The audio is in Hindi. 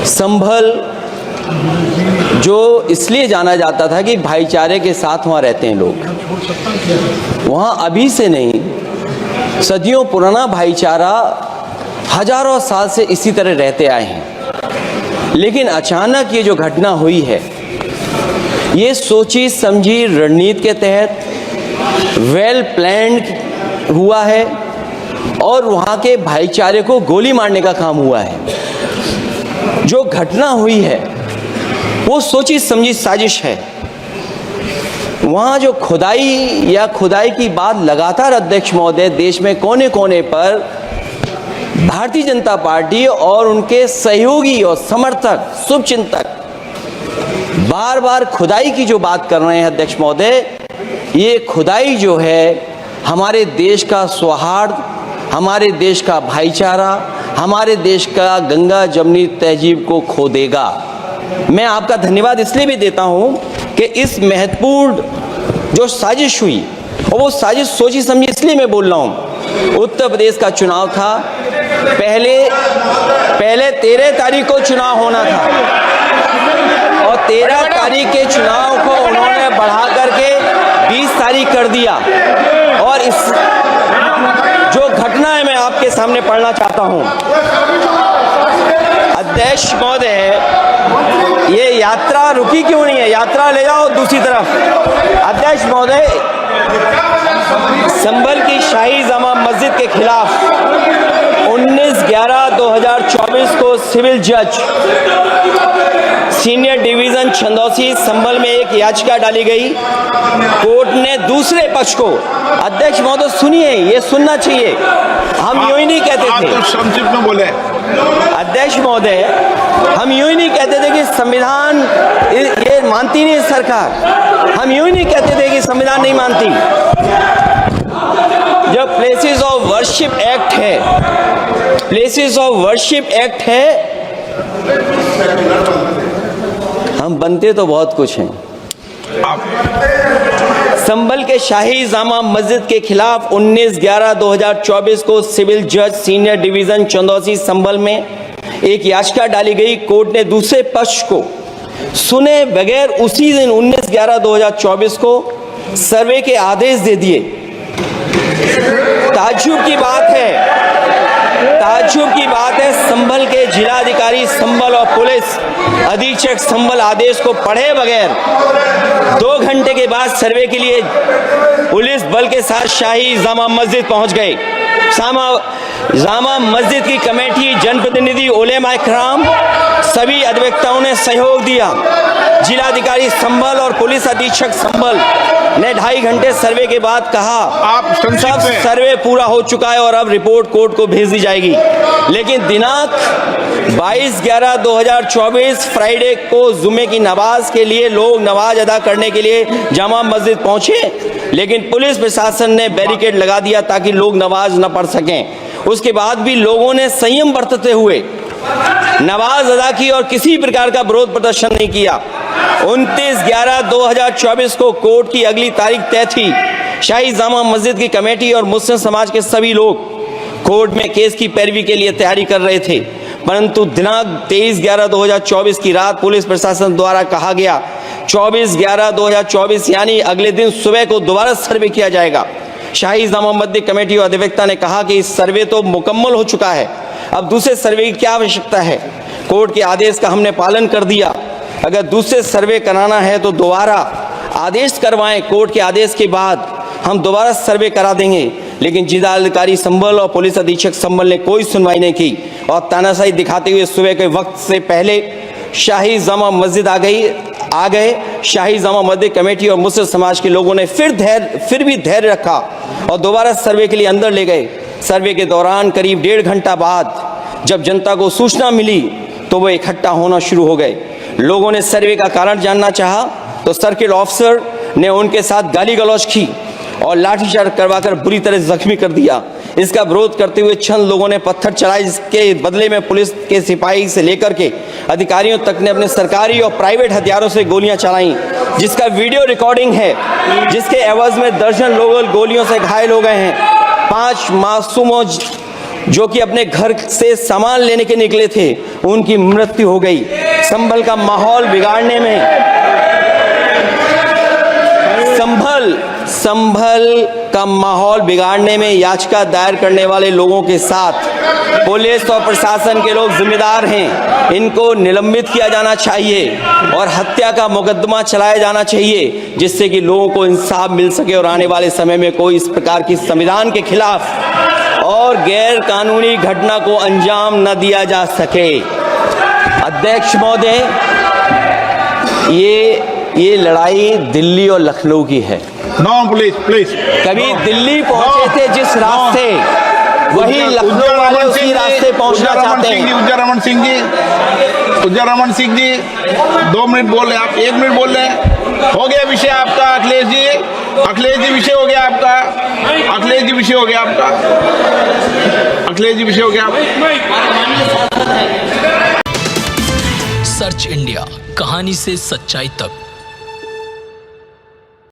संभल जो इसलिए जाना जाता था कि भाईचारे के साथ वहाँ रहते हैं लोग, वहाँ अभी से नहीं सदियों पुराना भाईचारा हजारों साल से इसी तरह रहते आए हैं। लेकिन अचानक ये जो घटना हुई है, ये सोची समझी रणनीति के तहत वेल प्लान्ड हुआ है और वहाँ के भाईचारे को गोली मारने का काम हुआ है। जो घटना हुई है वो सोची समझी साजिश है। वहाँ जो खुदाई की बात लगातार अध्यक्ष महोदय देश में कोने कोने पर भारतीय जनता पार्टी और उनके सहयोगी और समर्थक शुभचिंतक बार बार खुदाई की जो बात कर रहे हैं अध्यक्ष महोदय, ये खुदाई जो है हमारे देश का सौहार्द, हमारे देश का भाईचारा, हमारे देश का गंगा जमनी तहजीब को खो देगा। मैं आपका धन्यवाद इसलिए भी देता हूं कि इस महत्वपूर्ण जो साजिश हुई, और वो साजिश सोची समझी इसलिए मैं बोल रहा हूं। उत्तर प्रदेश का चुनाव था, पहले 13 तारीख को चुनाव होना था और 13 तारीख के चुनाव को उन्होंने बढ़ा करके 20 तारीख कर दिया। और इस जो घटना है मैं आपके सामने पढ़ना चाहता हूं। अध्यक्ष महोदय, ये यात्रा रुकी क्यों नहीं है? यात्रा ले जाओ दूसरी तरफ। अध्यक्ष महोदय, संभल की शाही जामा मस्जिद के खिलाफ 19/11/2024 को सिविल जज सीनियर डिवीजन छंदौसी संभल में एक याचिका डाली गई। कोर्ट ने दूसरे पक्ष को, अध्यक्ष महोदय सुनिए, ये सुनना चाहिए, हम यूं ही नहीं कहते थे, आप तो संक्षिप्त में बोले। अध्यक्ष महोदय, हम यूं ही नहीं कहते थे कि संविधान ये मानती नहीं सरकार, हम यूं ही नहीं कहते थे कि संविधान नहीं मानती। जब प्लेसेस ऑफ वर्शिप एक्ट है, प्लेसेस ऑफ वर्शिप एक्ट है, हम बनते तो बहुत कुछ हैं। संभल के शाही जामा मस्जिद के खिलाफ 19/11/2024 को सिविल जज सीनियर डिवीजन चंदौसी संभल में एक याचिका डाली गई। कोर्ट ने दूसरे पक्ष को सुने बगैर उसी दिन 19/11/2024 को सर्वे के आदेश दे दिए। ताज्जुब की बात है, संभल के जिलाधिकारी संभल और पुलिस अधीक्षक संभल आदेश को पढ़े बगैर 2 घंटे के बाद सर्वे के लिए पुलिस बल के साथ शाही जामा मस्जिद पहुंच गए। जामा मस्जिद की कमेटी, जनप्रतिनिधि, उलेमा इकराम, सभी अधिवक्ताओं ने सहयोग दिया। जिलाधिकारी संभल और पुलिस अधीक्षक संभल ने 2.5 घंटे सर्वे के बाद कहा सब सर्वे पूरा हो चुका है और अब रिपोर्ट कोर्ट को भेज दी जाएगी। लेकिन दिनांक 22/11/2024 फ्राइडे को जुमे की नमाज के लिए लोग नमाज अदा करने के लिए जामा मस्जिद पहुंचे, लेकिन पुलिस प्रशासन ने बैरिकेड लगा दिया ताकि लोग नमाज न पढ़ सकें। उसके बाद भी लोगों ने संयम बरतते हुए नमाज अदा की और किसी प्रकार का विरोध प्रदर्शन नहीं किया। 29/11/2024 को कोर्ट की अगली तारीख तय थी। शाही जामा मस्जिद की कमेटी और मुस्लिम समाज के सभी लोग कोर्ट में केस की पैरवी के लिए तैयारी कर रहे थे, परंतु दिनांक 23/11/2024 की रात पुलिस प्रशासन द्वारा कहा गया 24/11/2024 यानी अगले दिन सुबह को दोबारा सर्वे किया जाएगा। शाही जामा मस्जिद कमेटी और अधिवक्ता ने कहा कि इस सर्वे तो मुकम्मल हो चुका है, अब दूसरे सर्वे की क्या आवश्यकता है? कोर्ट के आदेश का हमने पालन कर दिया। अगर दूसरे सर्वे कराना है तो दोबारा आदेश करवाएं, कोर्ट के आदेश के बाद हम दोबारा सर्वे करा देंगे। लेकिन जिलाधिकारी संभल और पुलिस अधीक्षक संभल ने कोई सुनवाई नहीं की और तानाशाही दिखाते हुए सुबह के वक्त से पहले शाही जामा मस्जिद आ गए। शाही जामा मस्जिद कमेटी और मुस्लिम समाज के लोगों ने फिर भी धैर्य रखा और दोबारा सर्वे के लिए अंदर ले गए। सर्वे के दौरान करीब 1.5 घंटा बाद जब जनता को सूचना मिली तो वो इकट्ठा होना शुरू हो गए। लोगों ने सर्वे का कारण जानना चाहा तो सर्किल ऑफिसर ने उनके साथ गाली गलौज की और लाठीचार्ज करवाकर बुरी तरह जख्मी कर दिया। इसका विरोध करते हुए चंद लोगों ने पत्थर चलाए, जिसके बदले में पुलिस के सिपाही से लेकर के अधिकारियों तक ने अपने सरकारी और प्राइवेट हथियारों से गोलियां चलाई, जिसका वीडियो रिकॉर्डिंग है, जिसके एवज में दर्जन लोग गोलियों से घायल हो गए हैं। 5 मासूमों जो कि अपने घर से सामान लेने के निकले थे, उनकी मृत्यु हो गई। संभल का माहौल बिगाड़ने में, संभल का माहौल बिगाड़ने में याचिका दायर करने वाले लोगों के साथ पुलिस और प्रशासन के लोग जिम्मेदार हैं। इनको निलंबित किया जाना चाहिए और हत्या का मुकदमा चलाया जाना चाहिए, जिससे कि लोगों को इंसाफ मिल सके और आने वाले समय में कोई इस प्रकार की संविधान के खिलाफ और गैर कानूनी घटना को अंजाम न दिया जा सके। अध्यक्ष महोदय, ये लड़ाई दिल्ली और लखनऊ की है। नो प्लीज कभी दिल्ली पहुंचे थे जिस रास्ते, वही लखनऊ वाले उसी रास्ते पहुंचना चाहते हैं। उज्जर रमन सिंह जी 2 मिनट बोल रहे, आप 1 मिनट बोल रहे हैं। हो गया विषय आपका अखिलेश जी विषय हो गया आपका, अखिलेश जी विषय हो गया आपका, अखिलेश जी विषय हो गया आपका। सर्च इंडिया, कहानी से सच्चाई तक।